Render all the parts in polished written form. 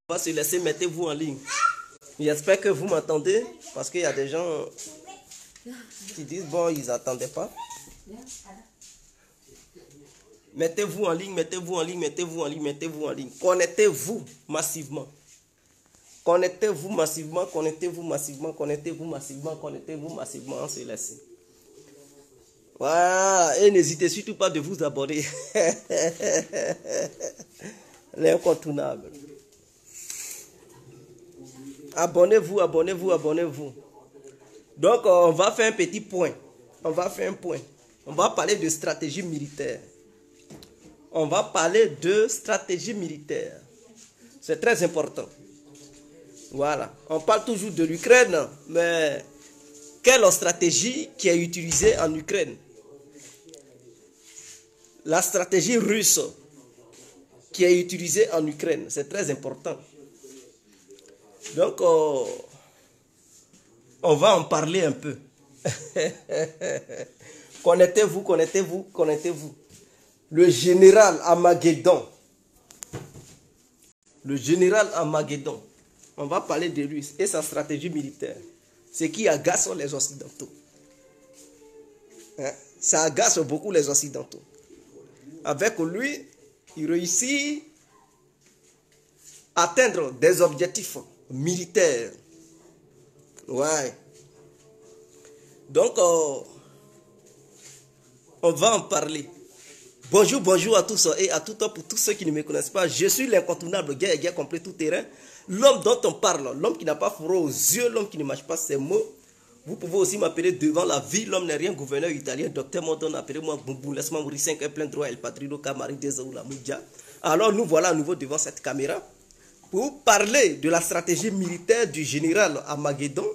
va se laisser, mettez-vous en ligne. J'espère que vous m'entendez, parce qu'il y a des gens qui disent, bon, ils n'attendaient pas. Mettez-vous en ligne, mettez-vous en ligne, mettez-vous en ligne, mettez-vous en ligne. Connectez-vous massivement. Connectez-vous massivement, connectez-vous massivement, connectez-vous massivement, connectez-vous massivement, on se laisse. Voilà, et n'hésitez surtout pas de vous abonner. L'incontournable. Abonnez-vous, abonnez-vous, abonnez-vous. Donc, on va faire un petit point. On va faire un point. On va parler de stratégie militaire. On va parler de stratégie militaire. C'est très important. Voilà. On parle toujours de l'Ukraine, mais quelle stratégie qui est utilisée en Ukraine? La stratégie russe qui est utilisée en Ukraine, c'est très important. Donc, on va en parler un peu. Connectez-vous, connectez-vous, connectez-vous. Le général Armageddon. Le général Armageddon. On va parler de lui et sa stratégie militaire. Ce qui agace les Occidentaux. Hein? Ça agace beaucoup les Occidentaux. Avec lui, il réussit à atteindre des objectifs militaires. Ouais. Donc, on va en parler. Bonjour, bonjour à tous et à toutes pour tous ceux qui ne me connaissent pas. Je suis l'incontournable guerre complet tout terrain. L'homme dont on parle, l'homme qui n'a pas fourreau aux yeux, l'homme qui ne mâche pas ses mots. Vous pouvez aussi m'appeler devant la vie. L'homme n'est rien, gouverneur italien, docteur Mondon, appelez-moi Boubou, laisse-moi mourir 5 plein droit, El Patrino, Camari, Desaoula, Moudja. Alors nous voilà à nouveau devant cette caméra pour parler de la stratégie militaire du général Armageddon.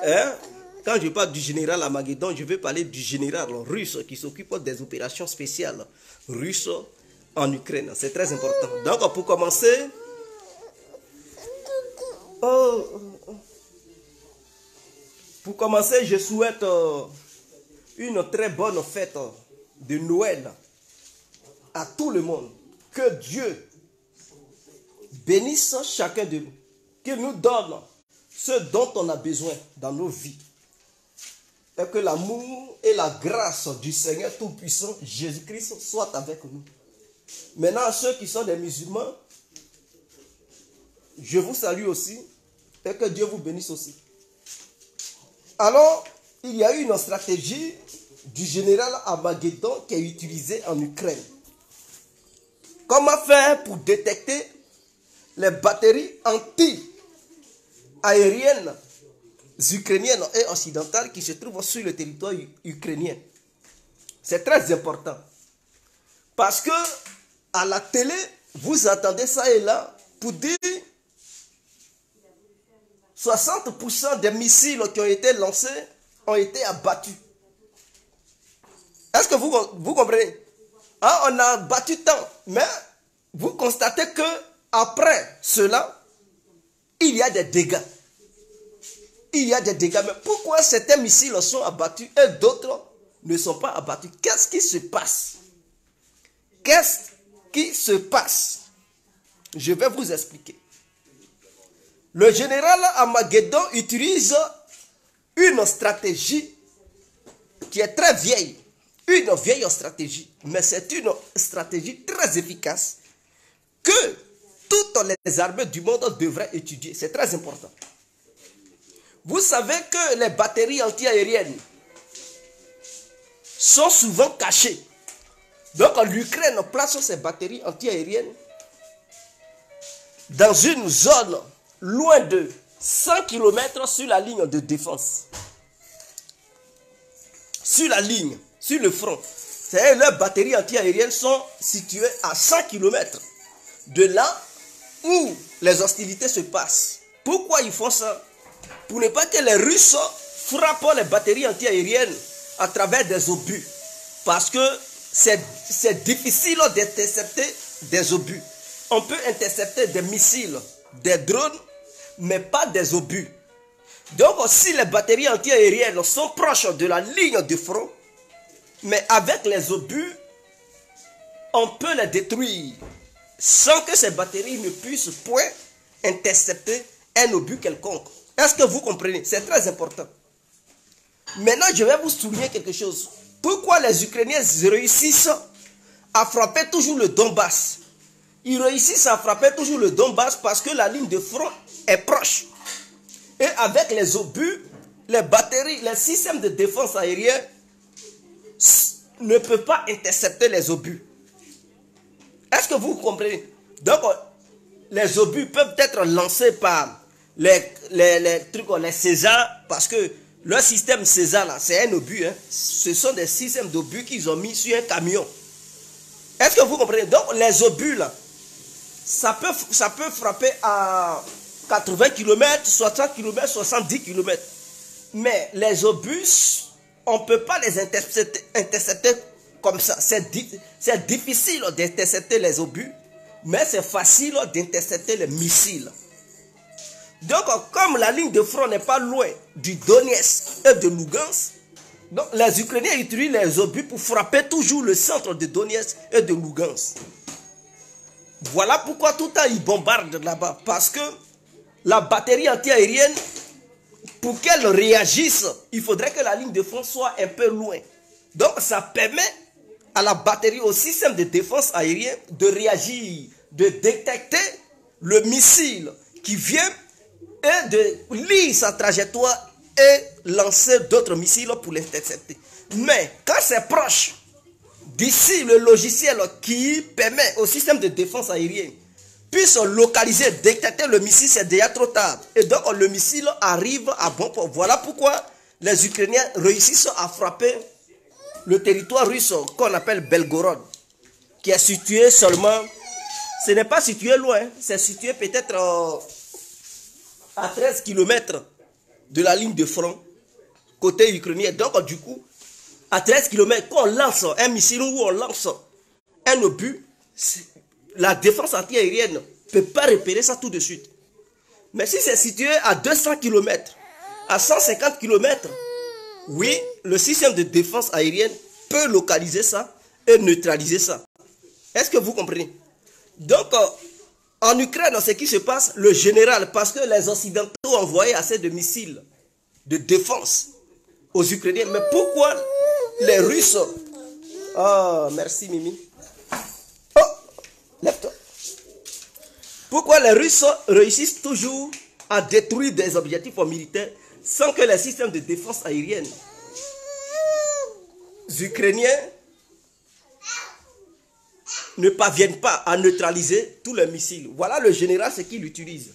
Hein? Quand je parle du général Armageddon, je vais parler du général russe qui s'occupe des opérations spéciales russes en Ukraine. C'est très important. Donc pour commencer... Pour commencer, je souhaite une très bonne fête de Noël à tout le monde. Que Dieu bénisse chacun de nous. Qu'il nous donne ce dont on a besoin dans nos vies. Et que l'amour et la grâce du Seigneur Tout-Puissant, Jésus-Christ, soient avec nous. Maintenant, ceux qui sont des musulmans, je vous salue aussi. Et que Dieu vous bénisse aussi. Alors, il y a eu une stratégie du général Armageddon qui est utilisée en Ukraine. Comment faire pour détecter les batteries anti-aériennes ukrainiennes et occidentales qui se trouvent sur le territoire ukrainien? C'est très important. Parce que à la télé, vous entendez ça et là pour dire 60% des missiles qui ont été lancés ont été abattus. Est-ce que vous comprenez? Hein, on a battu tant, mais vous constatez que après cela, il y a des dégâts. Il y a des dégâts. Mais pourquoi certains missiles sont abattus et d'autres ne sont pas abattus? Qu'est-ce qui se passe? Qu'est-ce qui se passe? Je vais vous expliquer. Le général Armageddon utilise une stratégie qui est très vieille. Une vieille stratégie. Mais c'est une stratégie très efficace que toutes les armées du monde devraient étudier. C'est très important. Vous savez que les batteries anti-aériennes sont souvent cachées. Donc l'Ukraine place ses batteries anti-aériennes dans une zone loin de 100 km sur la ligne de défense. Sur la ligne, sur le front. C'est-à-dire leurs batteries anti-aériennes sont situées à 100 km de là où les hostilités se passent. Pourquoi ils font ça? Pour ne pas que les Russes frappent les batteries anti-aériennes à travers des obus. Parce que c'est difficile d'intercepter des obus. On peut intercepter des missiles, des drones, mais pas des obus. Donc si les batteries anti-aériennes sont proches de la ligne de front, mais avec les obus, on peut les détruire. sans que ces batteries ne puissent point intercepter un obus quelconque. Est-ce que vous comprenez? C'est très important. Maintenant, je vais vous souligner quelque chose. Pourquoi les Ukrainiens réussissent à frapper toujours le Donbass? Ils réussissent à frapper toujours le Donbass parce que la ligne de front est proche. Et avec les obus, les batteries, les systèmes de défense aérienne ne peuvent pas intercepter les obus. Est-ce que vous comprenez? Donc, les obus peuvent être lancés par les César, parce que leur système César, là, c'est un obus. Hein. Ce sont des systèmes d'obus qu'ils ont mis sur un camion. Est-ce que vous comprenez? Donc, les obus, là, ça peut frapper à 80 km, 60 km, 70 km. Mais les obus, on ne peut pas les intercepter comme ça. C'est difficile d'intercepter les obus, mais c'est facile d'intercepter les missiles. Donc, comme la ligne de front n'est pas loin du Donetsk et de Lugansk, donc les Ukrainiens utilisent les obus pour frapper toujours le centre de Donetsk et de Lugansk. Voilà pourquoi tout le temps ils bombardent là-bas. Parce que la batterie antiaérienne, pour qu'elle réagisse, il faudrait que la ligne de front soit un peu loin. Donc ça permet à la batterie, au système de défense aérienne, de réagir, de détecter le missile qui vient et de lire sa trajectoire et lancer d'autres missiles pour l'intercepter. Mais quand c'est proche, d'ici le logiciel qui permet au système de défense aérienne puisse localiser, détecter le missile, c'est déjà trop tard. Et donc le missile arrive à bon port. Voilà pourquoi les Ukrainiens réussissent à frapper le territoire russe qu'on appelle Belgorod, qui est situé seulement, ce n'est pas situé loin, c'est situé peut-être à 13 km de la ligne de front, côté ukrainien. Donc du coup, à 13 km, quand on lance un missile ou on lance un obus, la défense antiaérienne ne peut pas repérer ça tout de suite. Mais si c'est situé à 200 km, à 150 km, oui, le système de défense aérienne peut localiser ça et neutraliser ça. Est-ce que vous comprenez? Donc, en Ukraine, ce qui se passe, le général, parce que les Occidentaux ont envoyé assez de missiles de défense aux Ukrainiens. Mais pourquoi les Russes... Oh, merci Mimi. Oh, lève-toi. Pourquoi les Russes réussissent toujours à détruire des objectifs militaires sans que les systèmes de défense aérienne ukrainiens ne parviennent pas à neutraliser tous les missiles? Voilà le général ce qu'il utilise.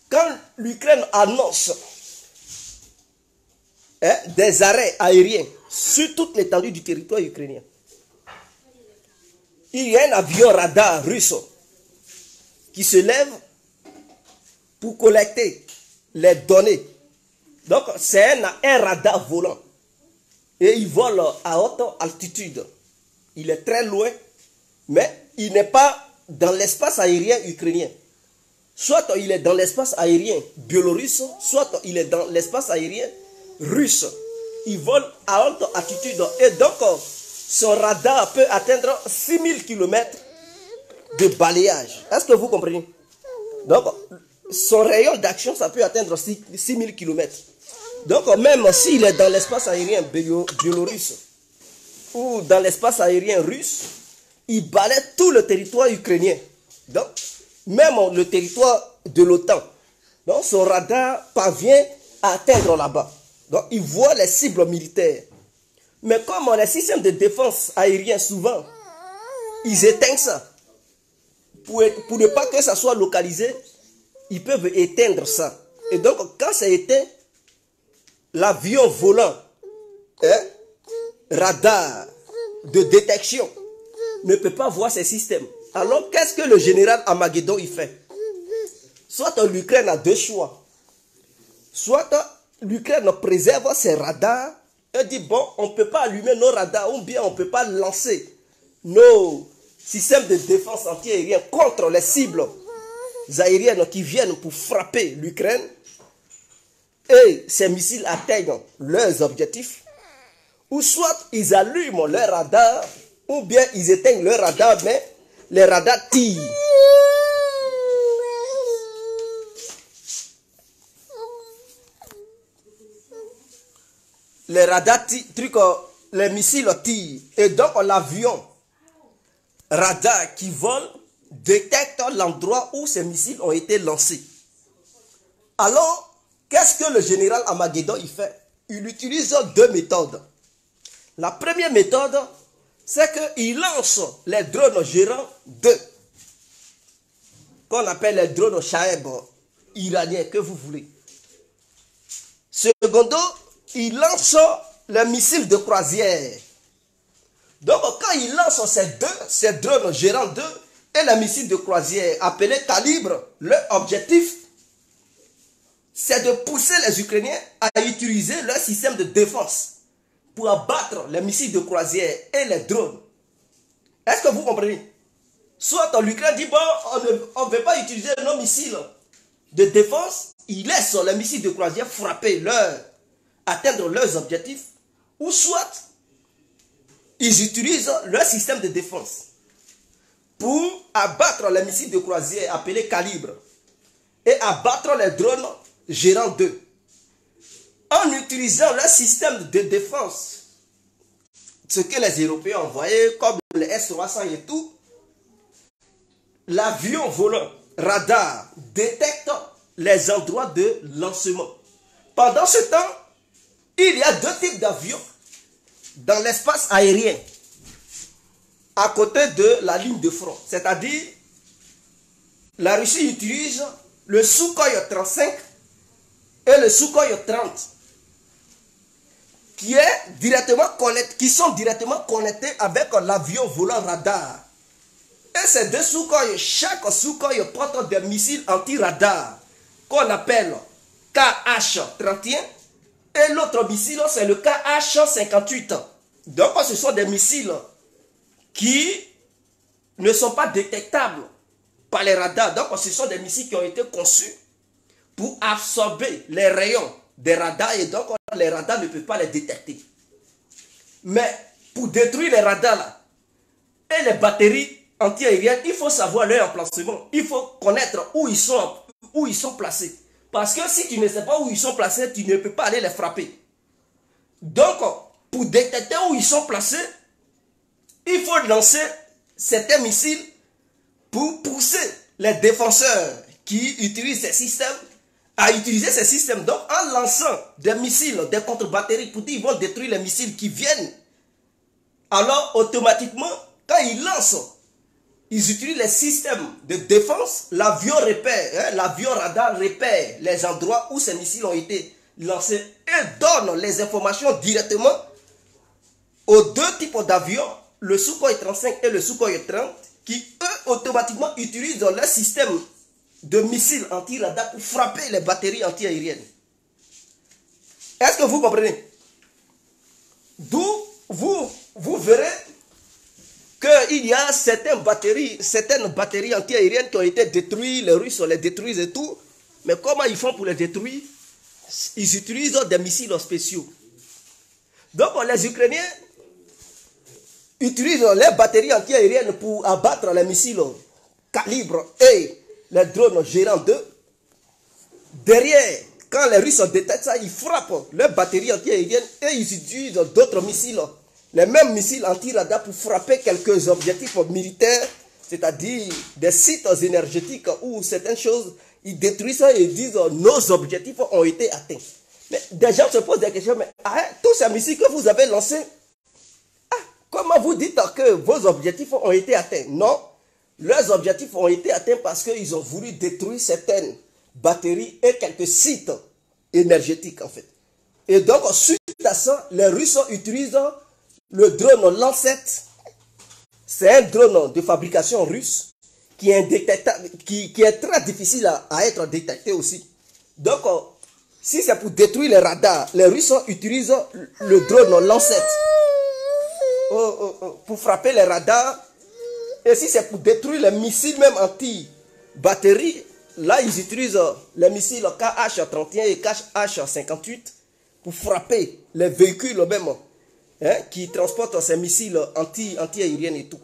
Quand l'Ukraine annonce des arrêts aériens sur toute l'étendue du territoire ukrainien, il y a un avion radar russe qui se lève pour collecter les données. Donc c'est un radar volant. Et il vole à haute altitude. Il est très loin, mais il n'est pas dans l'espace aérien ukrainien. Soit il est dans l'espace aérien biélorusse, soit il est dans l'espace aérien russe. Il vole à haute altitude. Et donc, son radar peut atteindre 6000 km de balayage. Est-ce que vous comprenez? Donc, son rayon d'action, ça peut atteindre 6000 km. Donc, même s'il est dans l'espace aérien biélorusse ou dans l'espace aérien russe, il balaie tout le territoire ukrainien. Donc, même le territoire de l'OTAN. Donc, son radar parvient à atteindre là-bas. Donc, il voit les cibles militaires. Mais comme les systèmes de défense aériens, souvent, ils éteignent ça. Pour ne pas que ça soit localisé, ils peuvent éteindre ça. Et donc, quand c'est éteint, l'avion volant, radar de détection, ne peut pas voir ces systèmes. Alors, qu'est-ce que le général Armageddon il fait? Soit l'Ukraine a deux choix. Soit l'Ukraine préserve ses radars et dit, bon, on ne peut pas allumer nos radars ou bien on ne peut pas lancer nos systèmes de défense antiaérienne contre les cibles aériennes qui viennent pour frapper l'Ukraine et ces missiles atteignent leurs objectifs. ou soit ils allument leur radar, ou bien ils éteignent leur radar, mais les radars tirent. Les radars les missiles tirent. Et donc l'avion radar qui vole détecte l'endroit où ces missiles ont été lancés. Alors, qu'est-ce que le général Armageddon il fait? Il utilise deux méthodes. La première méthode, c'est qu'il lance les drones gérants 2, qu'on appelle les drones Shahed iraniens, que vous voulez. Secondo, il lance les missiles de croisière. Donc, quand il lance ces drones gérants 2 et les missiles de croisière appelés Calibre, leur objectif, c'est de pousser les Ukrainiens à utiliser leur système de défense pour abattre les missiles de croisière et les drones. Est-ce que vous comprenez? Soit l'Ukraine dit, bon, on ne veut pas utiliser nos missiles de défense, ils laissent les missiles de croisière frapper atteindre leurs objectifs, ou soit ils utilisent leur système de défense pour abattre les missiles de croisière appelés Calibre et abattre les drones gérants 2. En utilisant leur système de défense, ce que les Européens ont envoyé, comme les S-300 et tout, l'avion volant radar détecte les endroits de lancement. Pendant ce temps, il y a deux types d'avions dans l'espace aérien à côté de la ligne de front. C'est-à-dire, la Russie utilise le Sukhoi 35 et le Sukhoi 30 qui sont directement connectés avec l'avion volant radar. Et ces deux Sukhoi, chaque Sukhoi porte des missiles anti-radar qu'on appelle KH-31 et l'autre missile c'est le KH-58. Donc ce sont des missiles qui ne sont pas détectables par les radars. Donc ce sont des missiles qui ont été conçus pour absorber les rayons des radars et donc les radars ne peuvent pas les détecter. Mais pour détruire les radars là, et les batteries anti-aériennes, il faut savoir leur emplacement. Il faut connaître où ils sont placés. Parce que si tu ne sais pas où ils sont placés, tu ne peux pas aller les frapper. Donc, pour détecter où ils sont placés, il faut lancer certains missiles pour pousser les défenseurs qui utilisent ces systèmes à utiliser ces systèmes. Donc, en lançant des missiles, des contre-batteries, pour dire qu'ils vont détruire les missiles qui viennent, alors automatiquement, quand ils lancent, ils utilisent les systèmes de défense, l'avion radar repère les endroits où ces missiles ont été lancés et donne les informations directement aux deux types d'avions, le Sukhoi 35 et le Sukhoi 30, qui eux automatiquement utilisent leur système de missiles anti-radar pour frapper les batteries anti-aériennes. Est-ce que vous comprenez? D'où vous verrez qu'il y a certaines batteries anti-aériennes qui ont été détruites, les Russes les détruisent et tout. Mais comment ils font pour les détruire? Ils utilisent des missiles spéciaux. Donc les Ukrainiens utilisent les batteries anti-aériennes pour abattre les missiles Calibre et les drones gérants 2. Derrière, quand les Russes détectent ça, ils frappent les batteries anti-aériennes et ils utilisent d'autres missiles, les mêmes missiles anti-radar pour frapper quelques objectifs militaires, c'est-à-dire des sites énergétiques ou certaines choses. Ils détruisent ça et ils disent nos objectifs ont été atteints. Mais des gens se posent des questions, mais tous ces missiles que vous avez lancés, comment vous dites que vos objectifs ont été atteints? Non, leurs objectifs ont été atteints parce qu'ils ont voulu détruire certaines batteries et quelques sites énergétiques en fait. Et donc suite à ça, les Russes utilisent le drone Lancet. C'est un drone de fabrication russe qui est indétectable, qui est très difficile à être détecté aussi. Donc, si c'est pour détruire les radars, les Russes utilisent le drone Lancet pour frapper les radars. Et si c'est pour détruire les missiles même anti-batterie, là ils utilisent les missiles KH-31 et KH-58 pour frapper les véhicules même hein, qui transportent ces missiles anti-aériens et tout.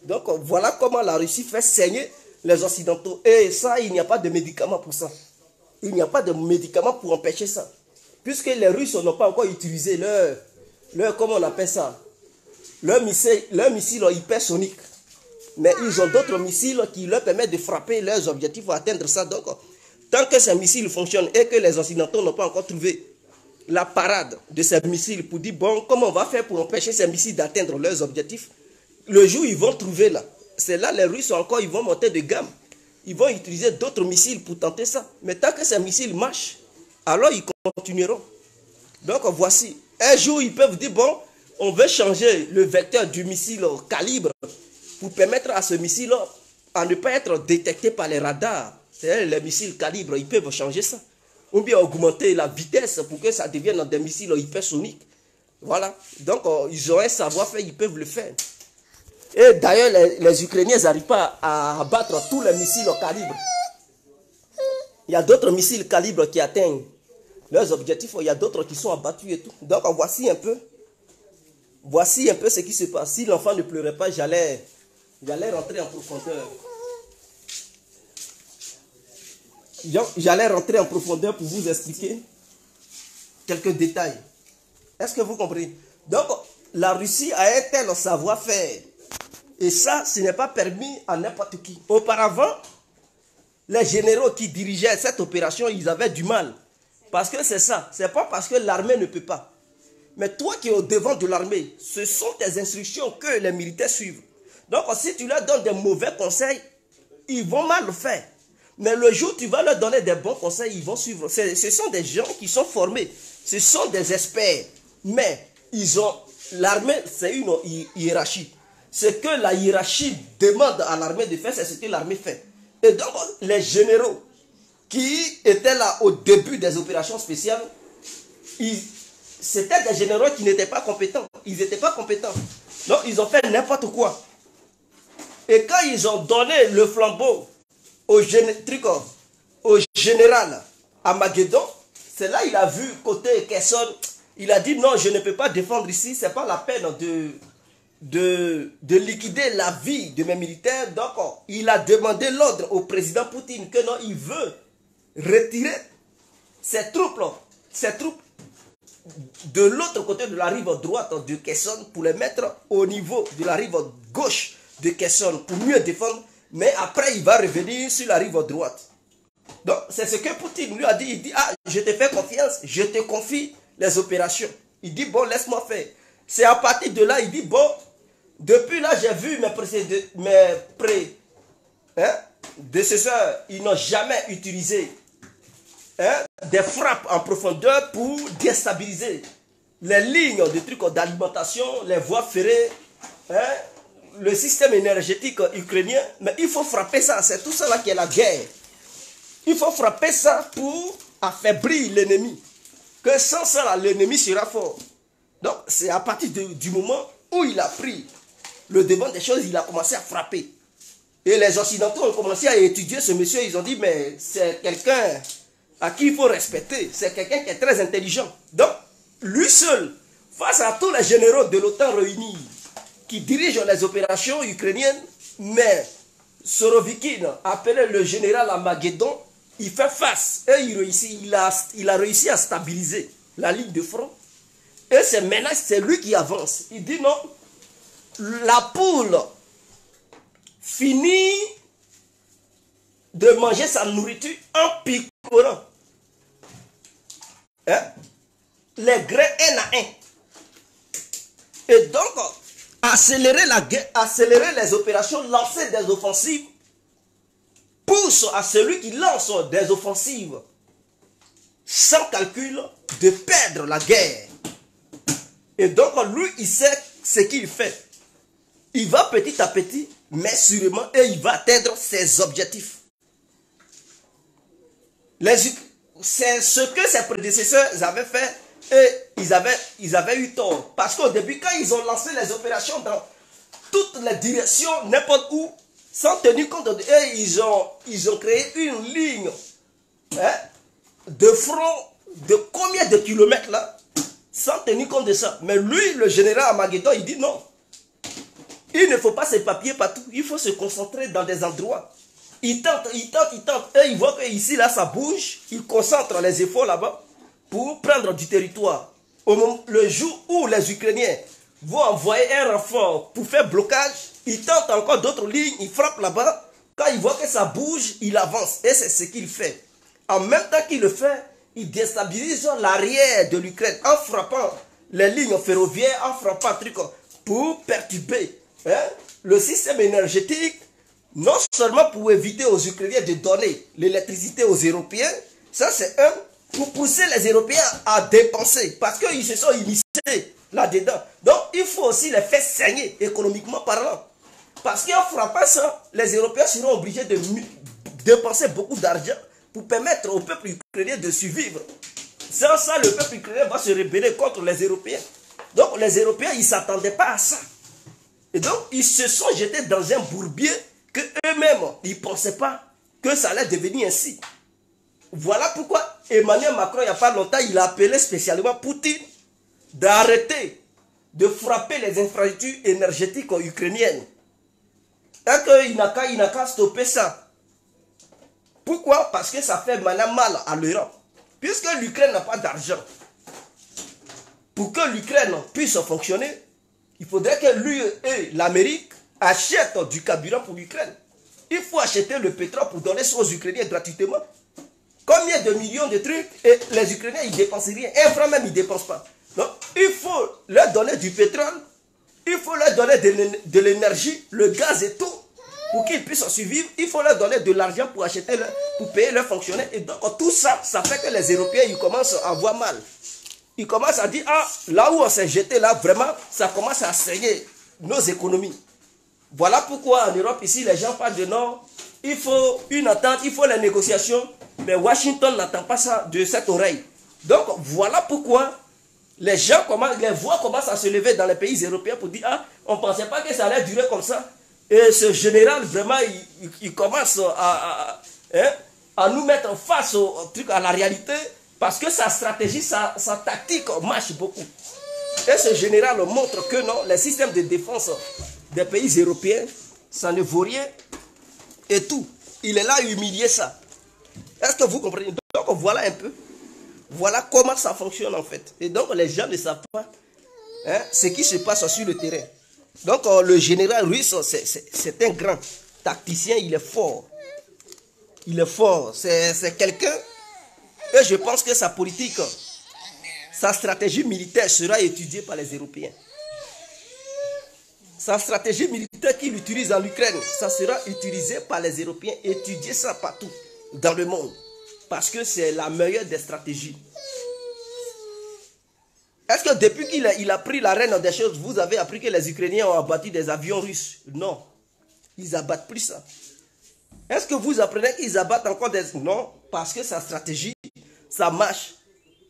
Donc voilà comment la Russie fait saigner les Occidentaux. Et ça, il n'y a pas de médicament pour ça. Il n'y a pas de médicament pour empêcher ça. Puisque les Russes n'ont pas encore utilisé leur comment on appelle ça, leur missile hypersonique. Mais ils ont d'autres missiles qui leur permettent de frapper leurs objectifs pour atteindre ça. Donc, tant que ces missiles fonctionnent et que les Occidentaux n'ont pas encore trouvé la parade de ces missiles pour dire, bon, comment on va faire pour empêcher ces missiles d'atteindre leurs objectifs, le jour où ils vont trouver là, c'est là les Russes encore, ils vont monter de gamme. Ils vont utiliser d'autres missiles pour tenter ça. Mais tant que ces missiles marchent, alors ils continueront. Donc voici, un jour ils peuvent dire, bon, on veut changer le vecteur du missile calibre pour permettre à ce missile à ne pas être détecté par les radars. C'est-à-dire les missiles calibre, ils peuvent changer ça. Ou bien augmenter la vitesse pour que ça devienne des missiles hypersoniques. Voilà. Donc ils ont un savoir-faire, ils peuvent le faire. Et d'ailleurs, les Ukrainiens n'arrivent pas à abattre tous les missiles au calibre. Il y a d'autres missiles calibre qui atteignent leurs objectifs. Il y a d'autres qui sont abattus et tout. Donc, voici un peu ce qui se passe. Si l'enfant ne pleurait pas, j'allais rentrer en profondeur. J'allais rentrer en profondeur pour vous expliquer quelques détails. Est-ce que vous comprenez? Donc, la Russie a un tel savoir-faire. Et ça, ce n'est pas permis à n'importe qui. Auparavant, les généraux qui dirigeaient cette opération, ils avaient du mal. Parce que c'est ça. Ce n'est pas parce que l'armée ne peut pas. Mais toi qui es au devant de l'armée, ce sont tes instructions que les militaires suivent. Donc, si tu leur donnes des mauvais conseils, ils vont mal le faire. Mais le jour où tu vas leur donner des bons conseils, ils vont suivre. Ce sont des gens qui sont formés. Ce sont des experts. Mais l'armée, c'est une hiérarchie. Ce que la hiérarchie demande à l'armée de faire, c'est ce que l'armée fait. Et donc, les généraux qui étaient là au début des opérations spéciales, c'était des généraux qui n'étaient pas compétents. Ils n'étaient pas compétents. Donc, ils ont fait n'importe quoi. Et quand ils ont donné le flambeau au général Armageddon, c'est là qu'il a vu côté Kherson, il a dit non, je ne peux pas défendre ici, ce n'est pas la peine de liquider la vie de mes militaires. Donc, il a demandé l'ordre au président Poutine que non, il veut retirer ces troupes de l'autre côté de la rive droite de Kherson pour les mettre au niveau de la rive gauche de Kherson pour mieux défendre. Mais après, il va revenir sur la rive droite. Donc, c'est ce que Poutine lui a dit. Il dit, ah, je te fais confiance, je te confie les opérations. Il dit, bon, laisse-moi faire. C'est à partir de là, il dit, bon, depuis là, j'ai vu mes prédécesseurs, ils n'ont jamais utilisé des frappes en profondeur pour déstabiliser les lignes de trucs d'alimentation, les voies ferrées, le système énergétique ukrainien. Mais il faut frapper ça, c'est tout ça là qui est la guerre. Il faut frapper ça pour affaiblir l'ennemi. Que sans ça, l'ennemi sera fort. Donc, c'est à partir du moment où il a pris le devant des choses, il a commencé à frapper. Et les Occidentaux ont commencé à étudier ce monsieur. Ils ont dit, mais c'est quelqu'un à qui il faut respecter. C'est quelqu'un qui est très intelligent. Donc, lui seul, face à tous les généraux de l'OTAN réunis, qui dirigent les opérations ukrainiennes, mais Sorovikin, appelé le général Armageddon, il fait face. Et il a réussi à stabiliser la ligne de front. Et c'est maintenant, c'est lui qui avance. Il dit non, la poule finit de manger sa nourriture en picorant. Les grains un à un. Et donc, accélérer la guerre, accélérer les opérations, lancer des offensives, pousse à celui qui lance des offensives sans calcul de perdre la guerre. Et donc, lui, il sait ce qu'il fait. Il va petit à petit, mais sûrement, et il va atteindre ses objectifs. C'est ce que ses prédécesseurs avaient fait et ils avaient eu tort. Parce qu'au début, quand ils ont lancé les opérations dans toutes les directions, n'importe où, sans tenir compte de... Et ils ont créé une ligne de front de combien de kilomètres là? sans tenir compte de ça. Mais lui, le général Armageddon, il dit non. Il ne faut pas s'éparpiller partout. Il faut se concentrer dans des endroits. Il tente. Et il voit que ici, là, ça bouge. Il concentre les efforts là-bas pour prendre du territoire. Le jour où les Ukrainiens vont envoyer un renfort pour faire blocage, il tente encore d'autres lignes, il frappe là-bas. Quand il voit que ça bouge, il avance. Et c'est ce qu'il fait. En même temps qu'il le fait, il déstabilise l'arrière de l'Ukraine en frappant les lignes ferroviaires, en frappant truc pour perturber le système énergétique, non seulement pour éviter aux Ukrainiens de donner l'électricité aux Européens, ça c'est un, pour pousser les Européens à dépenser, parce qu'ils se sont initiés là-dedans. Donc il faut aussi les faire saigner économiquement parlant. Parce qu'en frappant ça, les Européens seront obligés de dépenser beaucoup d'argent pour permettre au peuple ukrainien de survivre. Sans ça, le peuple ukrainien va se rebeller contre les Européens. Donc les Européens, ils ne s'attendaient pas à ça. Et donc, ils se sont jetés dans un bourbier que eux-mêmes, ils ne pensaient pas que ça allait devenir ainsi. Voilà pourquoi Emmanuel Macron, il n'y a pas longtemps, il a appelé spécialement Poutine d'arrêter de frapper les infrastructures énergétiques ukrainiennes. Et qu'il n'a qu'à stopper ça. Pourquoi? Parce que ça fait maintenant mal à l'Europe. Puisque l'Ukraine n'a pas d'argent. Pour que l'Ukraine puisse fonctionner, il faudrait que l'UE et l'Amérique achètent du carburant pour l'Ukraine. Il faut acheter le pétrole pour donner ça aux Ukrainiens gratuitement. Combien de millions de trucs et les Ukrainiens, ils ne dépensent rien. Un franc même, ils ne dépensent pas. Donc, il faut leur donner du pétrole. Il faut leur donner de l'énergie, le gaz et tout. Pour qu'ils puissent survivre, il faut leur donner de l'argent pour acheter, pour payer leurs fonctionnaires. Et donc, tout ça, ça fait que les Européens, ils commencent à avoir mal. Ils commencent à dire, ah, là où on s'est jeté, là, vraiment, ça commence à saigner nos économies. Voilà pourquoi en Europe, ici, les gens parlent de non, il faut une entente, il faut les négociations. Mais Washington n'attend pas ça de cette oreille. Donc, voilà pourquoi les voix commencent à se lever dans les pays européens pour dire, ah, on ne pensait pas que ça allait durer comme ça. Et ce général, vraiment, il commence à nous mettre face au truc, à la réalité, parce que sa stratégie, sa tactique marche beaucoup. Et ce général montre que non, les systèmes de défense des pays européens, ça ne vaut rien et tout. Il est là à humilier ça. Est-ce que vous comprenez? Donc voilà un peu. Voilà comment ça fonctionne en fait. Et donc les gens ne savent pas ce qui se passe sur le terrain. Donc le général russe, c'est un grand tacticien, il est fort. Il est fort. C'est quelqu'un, et je pense que sa politique, sa stratégie militaire sera étudiée par les Européens. Sa stratégie militaire qu'il utilise en Ukraine, ça sera utilisé par les Européens, étudier ça partout dans le monde. Parce que c'est la meilleure des stratégies. Est-ce que depuis qu'il a pris la reine des choses, vous avez appris que les Ukrainiens ont abattu des avions russes? Non. Ils abattent plus ça. Est-ce que vous apprenez qu'ils abattent encore des... Non, parce que sa stratégie, ça marche.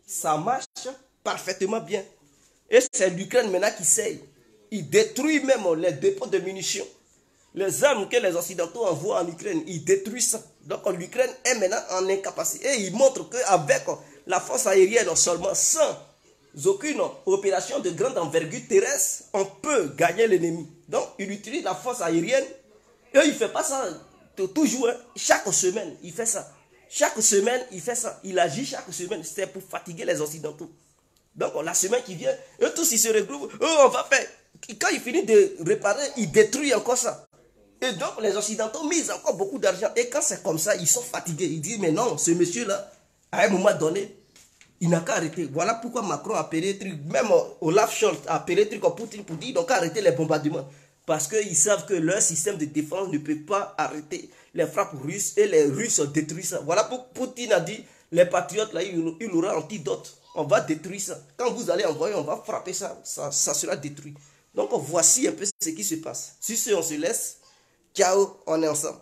Ça marche parfaitement bien. Et c'est l'Ukraine maintenant qui sait. Il détruit même les dépôts de munitions. Les armes que les Occidentaux envoient en Ukraine, ils détruisent ça. Donc l'Ukraine est maintenant en incapacité. Et il montre qu'avec la force aérienne seulement, sans aucune opération de grande envergure terrestre, on peut gagner l'ennemi. Donc il utilise la force aérienne. Et il ne fait pas ça toujours. Chaque semaine, il fait ça. Chaque semaine, il fait ça. Il agit chaque semaine. C'est pour fatiguer les Occidentaux. Donc la semaine qui vient, eux tous ils se regroupent. On va faire. Quand il finit de réparer, il détruit encore ça. Et donc les Occidentaux misent encore beaucoup d'argent. Et quand c'est comme ça, ils sont fatigués. Ils disent, mais non, ce monsieur-là, à un moment donné, il n'a qu'à arrêter. Voilà pourquoi Macron a appelé des trucs, même Olaf Scholz a appelé des trucs à Poutine pour dire, donc arrêter les bombardements. Parce qu'ils savent que leur système de défense ne peut pas arrêter les frappes russes et les Russes détruisent ça. Voilà pourquoi Poutine a dit, les patriotes, là, il aura antidote. On va détruire ça. Quand vous allez envoyer, on va frapper ça. Ça sera détruit. Donc voici un peu ce qui se passe. Si on se laisse, ciao, on est ensemble.